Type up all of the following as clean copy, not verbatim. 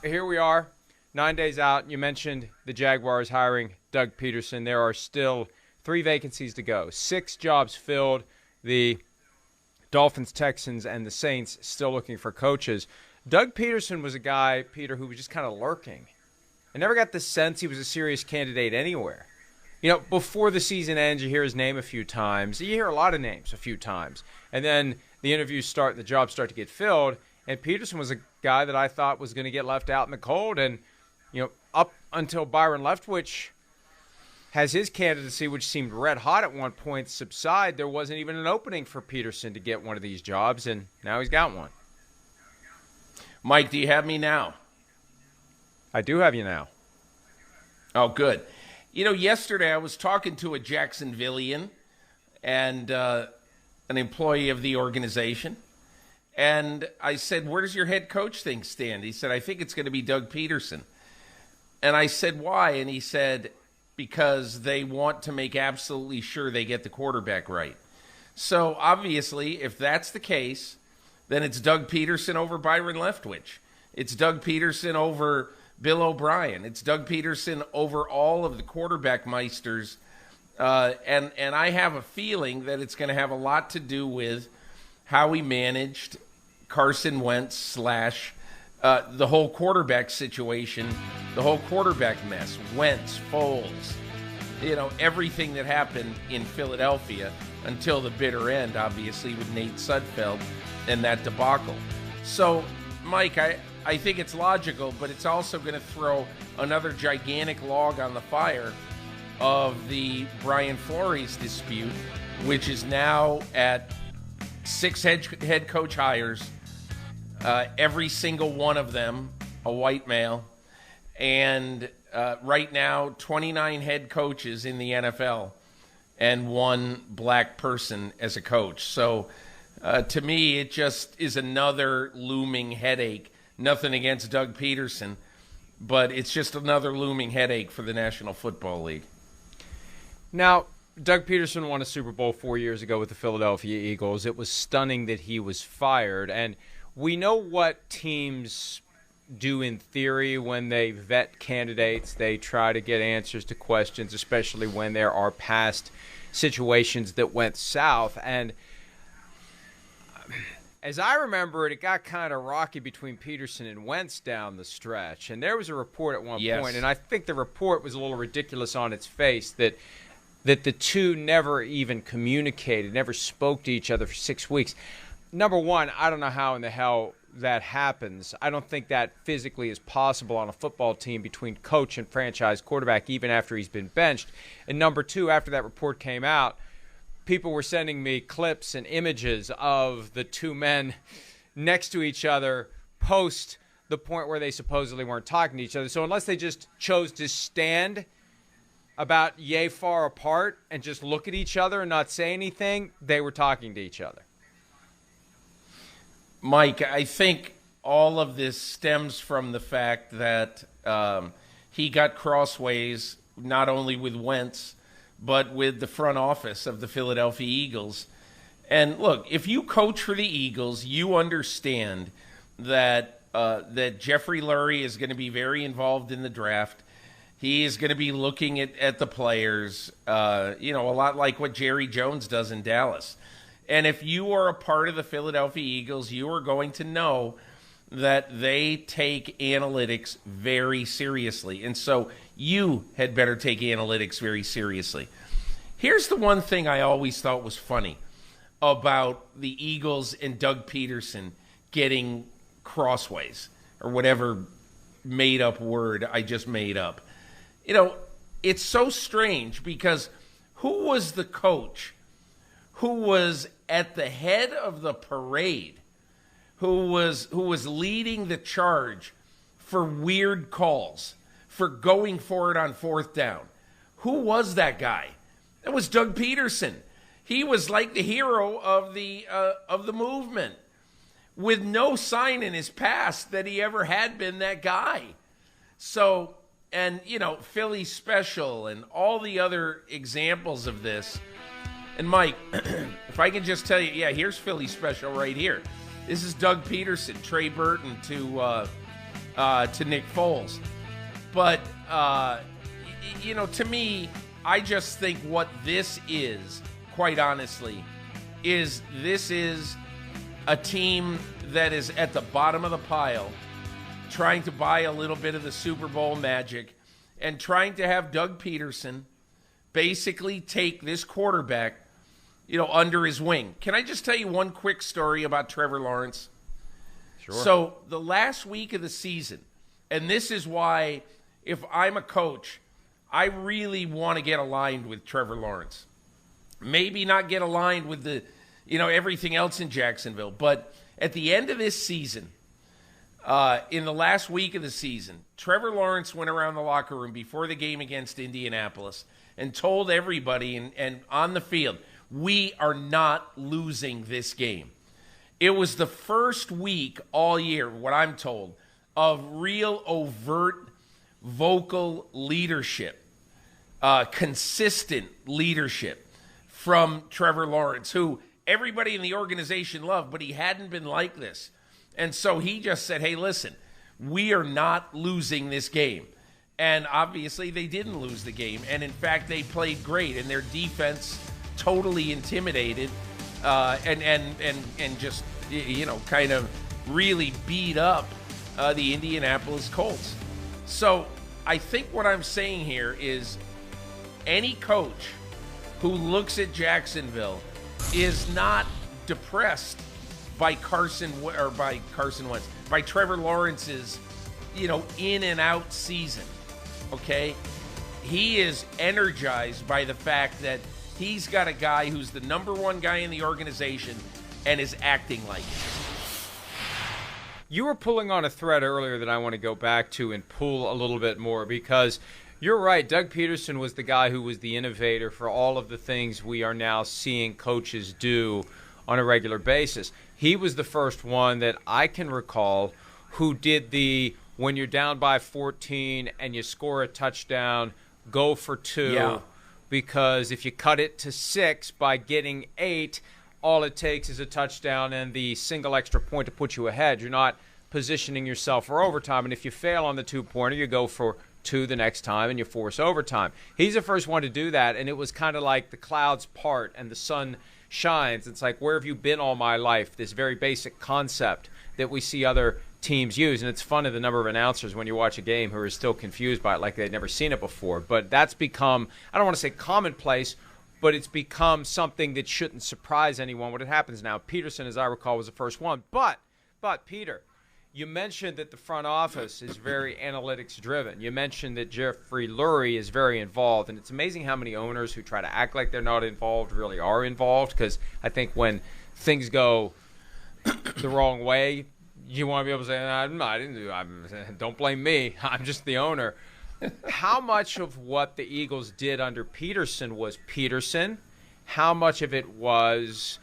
here we are, 9 days out. You mentioned the Jaguars hiring Doug Pederson. There are still 3 vacancies to go. 6 jobs filled. The Dolphins, Texans, and the Saints still looking for coaches. Doug Pederson was a guy, Peter, who was just kind of lurking. I never got the sense he was a serious candidate anywhere. You know, before the season ends, you hear his name a few times. You hear a lot of names a few times. And then the interviews start, the jobs start to get filled. And Pederson was a guy that I thought was going to get left out in the cold. And, you know, up until Byron Leftwich has his candidacy, which seemed red hot at one point, subside, there wasn't even an opening for Pederson to get one of these jobs. And now he's got one. Mike, do you have me now? I do have you now. Oh, good. You know, yesterday I was talking to a Jacksonvillian and an employee of the organization, and I said, where does your head coach thing stand? He said, I think it's going to be Doug Pederson. And I said, why? And he said, because they want to make absolutely sure they get the quarterback right. So, obviously, if that's the case, then it's Doug Pederson over Byron Leftwich. It's Doug Pederson over Bill O'Brien. It's Doug Pederson over all of the quarterback meisters. And I have a feeling that it's going to have a lot to do with how he managed Carson Wentz / the whole quarterback situation, the whole quarterback mess, Wentz, Foles, you know, everything that happened in Philadelphia until the bitter end, obviously, with Nate Sudfeld and that debacle. So, Mike, I think it's logical, but it's also going to throw another gigantic log on the fire of the Brian Flores dispute, which is now at 6 head coach hires, every single one of them a white male, and right now 29 head coaches in the NFL and 1 black person as a coach. So to me, it just is another looming headache. Nothing against Doug Pederson, but it's just another looming headache for the National Football League. Now, Doug Pederson won a Super Bowl 4 years ago with the Philadelphia Eagles. It was stunning that he was fired, and we know what teams do in theory when they vet candidates. They try to get answers to questions, especially when there are past situations that went south. And as I remember it got kind of rocky between Pederson and Wentz down the stretch. And there was a report at one point, and I think the report was a little ridiculous on its face, that the two never even communicated, never spoke to each other for 6 weeks. Number one, I don't know how in the hell that happens. I don't think that physically is possible on a football team between coach and franchise quarterback, even after he's been benched. And number two, after that report came out, people were sending me clips and images of the two men next to each other post the point where they supposedly weren't talking to each other. So unless they just chose to stand about yay far apart and just look at each other and not say anything, they were talking to each other. Mike, I think all of this stems from the fact that he got crossways not only with Wentz, but with the front office of the Philadelphia Eagles. And look, if you coach for the Eagles, you understand that that Jeffrey Lurie is going to be very involved in the draft. He is going to be looking at the players, a lot like what Jerry Jones does in Dallas. And if you are a part of the Philadelphia Eagles, you are going to know that they take analytics very seriously. And so you had better take analytics very seriously. Here's the one thing I always thought was funny about the Eagles and Doug Pederson getting crossways, or whatever made-up word I just made up. You know, it's so strange because who was the coach who was at the head of the parade, who was leading the charge for weird calls, for going for it on 4th down? Who was that guy? That was Doug Pederson. He was like the hero of the movement, with no sign in his past that he ever had been that guy. So, and Philly Special and all the other examples of this. And Mike, if I can just tell you, here's Philly Special right here. This is Doug Pederson, Trey Burton to to Nick Foles. But, to me, I just think what this is, quite honestly, is a team that is at the bottom of the pile, trying to buy a little bit of the Super Bowl magic and trying to have Doug Pederson basically take this quarterback, under his wing. Can I just tell you one quick story about Trevor Lawrence? Sure. So the last week of the season, and this is why if I'm a coach, I really want to get aligned with Trevor Lawrence. Maybe not get aligned with the, everything else in Jacksonville, but at the end of this season, in the last week of the season, Trevor Lawrence went around the locker room before the game against Indianapolis and told everybody and on the field, we are not losing this game. It was the first week all year, what I'm told, of real overt vocal leadership, consistent leadership from Trevor Lawrence, who everybody in the organization loved, but he hadn't been like this. And so he just said, hey, listen, we are not losing this game. And obviously they didn't lose the game. And in fact, they played great, and their defense totally intimidated and just, kind of really beat up the Indianapolis Colts. So I think what I'm saying here is any coach who looks at Jacksonville is not depressed by by Trevor Lawrence's, in and out season. Okay? He is energized by the fact that he's got a guy who's the number one guy in the organization and is acting like it. You were pulling on a thread earlier that I want to go back to and pull a little bit more, because you're right. Doug Pederson was the guy who was the innovator for all of the things we are now seeing coaches do on a regular basis. He was the first one that I can recall who did the, when you're down by 14 and you score a touchdown, go for 2. Yeah. Because if you cut it to 6 by getting 8, all it takes is a touchdown and the single extra point to put you ahead. You're not positioning yourself for overtime. And if you fail on the 2-pointer, you go for 2 the next time and you force overtime. He's the first one to do that, and it was kind of like the clouds part and the sun shines. It's like, where have you been all my life? This very basic concept that we see other teams use. And it's funny, the number of announcers when you watch a game who are still confused by it like they'd never seen it before. But that's become, I don't want to say commonplace, but it's become something that shouldn't surprise anyone when it happens now. Pederson, as I recall, was the first one. But Peter, you mentioned that the front office is very analytics-driven. You mentioned that Jeffrey Lurie is very involved, and it's amazing how many owners who try to act like they're not involved really are involved, because I think when things go the wrong way, you want to be able to say, I didn't do it. Don't blame me. I'm just the owner. How much of what the Eagles did under Pederson was Pederson? How much of it was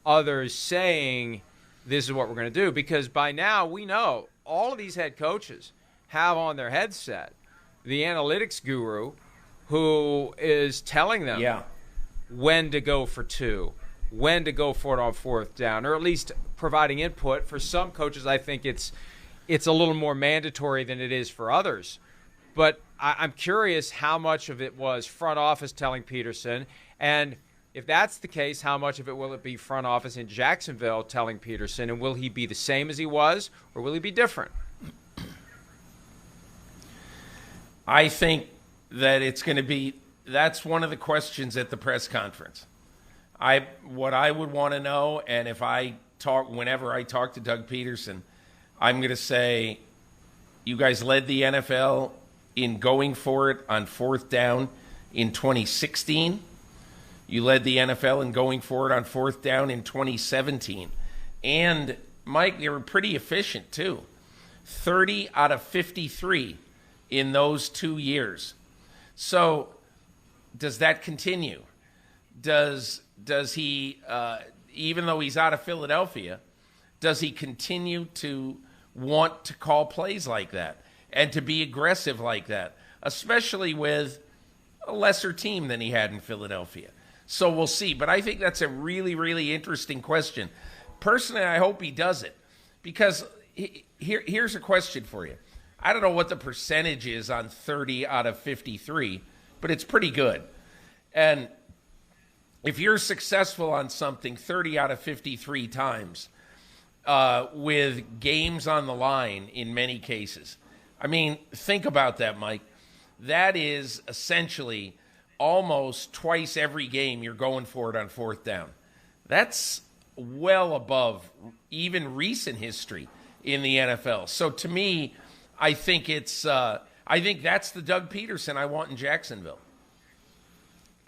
others saying, this is what we're going to do? Because by now we know all of these head coaches have on their headset the analytics guru who is telling them when to go for 2, when to go for it on 4th down, or at least providing input. For some coaches, I think it's a little more mandatory than it is for others. But I'm curious how much of it was front office telling Pederson, and if that's the case, how much of it will it be front office in Jacksonville telling Pederson, and will he be the same as he was, or will he be different? I think that it's going to be, that's one of the questions at the press conference. What I would want to know, and whenever I talk to Doug Pederson, I'm going to say, you guys led the NFL in going for it on 4th down in 2016. You led the NFL in going for it on 4th down in 2017. And, Mike, they were pretty efficient, too. 30 out of 53 in those 2 years. So, does that continue? Does he, even though he's out of Philadelphia, does he continue to want to call plays like that and to be aggressive like that, especially with a lesser team than he had in Philadelphia? So we'll see. But I think that's a really, really interesting question. Personally, I hope he does it, because here's a question for you. I don't know what the percentage is on 30 out of 53, but it's pretty good. And if you're successful on something 30 out of 53 times, with games on the line in many cases, I mean, think about that, Mike. That is essentially almost twice every game you're going for it on fourth down. That's well above even recent history in the NFL. So to me, I think that's the Doug Pederson I want in Jacksonville.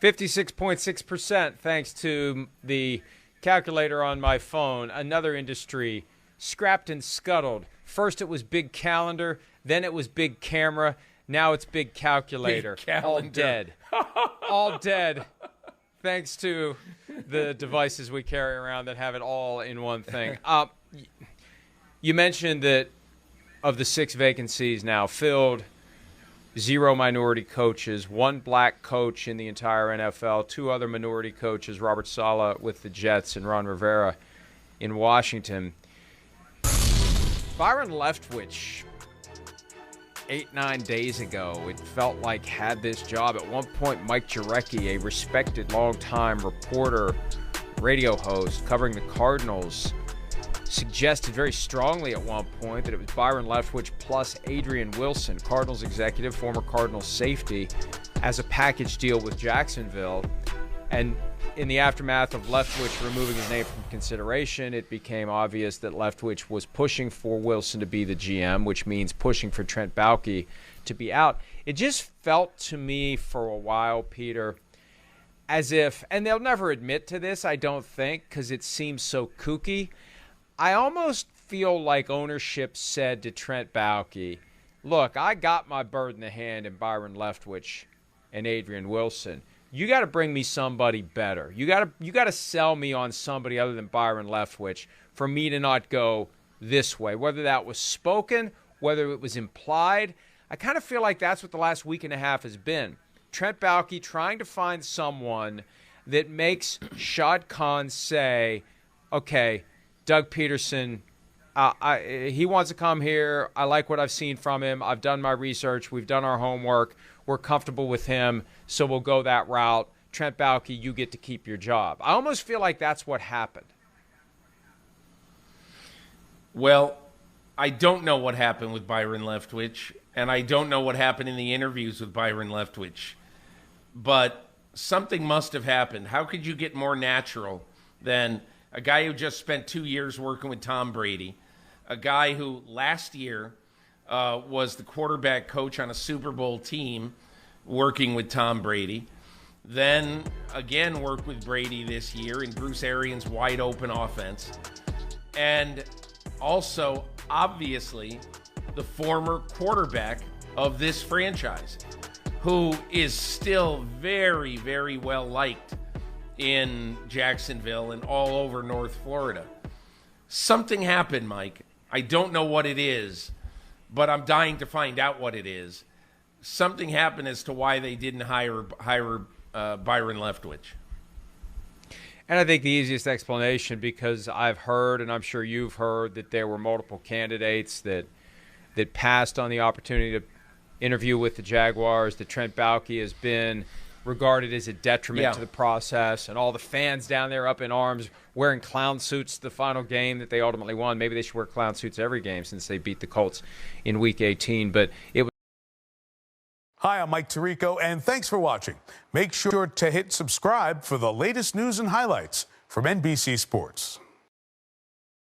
56.6%, thanks to the calculator on my phone. Another industry scrapped and scuttled. First it was big calendar, then it was big camera, now it's big calculator. Big calendar. All dead. All dead. Thanks to the devices we carry around that have it all in one thing. You mentioned that of the 6 vacancies now filled, 0 minority coaches, 1 black coach in the entire NFL, 2 other minority coaches, Robert Saleh with the Jets and Ron Rivera in Washington. Byron Leftwich, 8-9 days ago, it felt like had this job. At one point, Mike Jurecki, a respected longtime reporter, radio host covering the Cardinals, suggested very strongly at one point that it was Byron Leftwich plus Adrian Wilson, Cardinals executive, former Cardinals safety, as a package deal with Jacksonville. And in the aftermath of Leftwich removing his name from consideration, it became obvious that Leftwich was pushing for Wilson to be the GM, which means pushing for Trent Baalke to be out. It just felt to me for a while, Peter, as if, and they'll never admit to this, I don't think, because it seems so kooky, I almost feel like ownership said to Trent Baalke, look, I got my bird in the hand in Byron Leftwich and Adrian Wilson. You got to bring me somebody better. You got to sell me on somebody other than Byron Leftwich for me to not go this way, whether that was spoken, whether it was implied. I kind of feel like that's what the last week and a half has been. Trent Baalke trying to find someone that makes Shad Khan say, okay, Doug Pederson, he wants to come here. I like what I've seen from him. I've done my research. We've done our homework. We're comfortable with him, so we'll go that route. Trent Baalke, you get to keep your job. I almost feel like that's what happened. Well, I don't know what happened with Byron Leftwich, and I don't know what happened in the interviews with Byron Leftwich, but something must have happened. How could you get more natural than a guy who just spent 2 years working with Tom Brady, a guy who last year was the quarterback coach on a Super Bowl team working with Tom Brady, then again worked with Brady this year in Bruce Arians' wide open offense, and also obviously the former quarterback of this franchise, who is still very, very well liked in Jacksonville and all over North Florida. Something happened, Mike. I don't know what it is, but I'm dying to find out what it is. Something happened as to why they didn't hire Byron Leftwich. And I think the easiest explanation, because I've heard, and I'm sure you've heard, that there were multiple candidates that passed on the opportunity to interview with the Jaguars, that Trent Baalke has been regarded as a detriment to the process, and all the fans down there up in arms wearing clown suits the final game that they ultimately won. Maybe they should wear clown suits every game since they beat the Colts in Week 18. But it was. Hi, I'm Mike Tirico, and thanks for watching. Make sure to hit subscribe for the latest news and highlights from NBC Sports.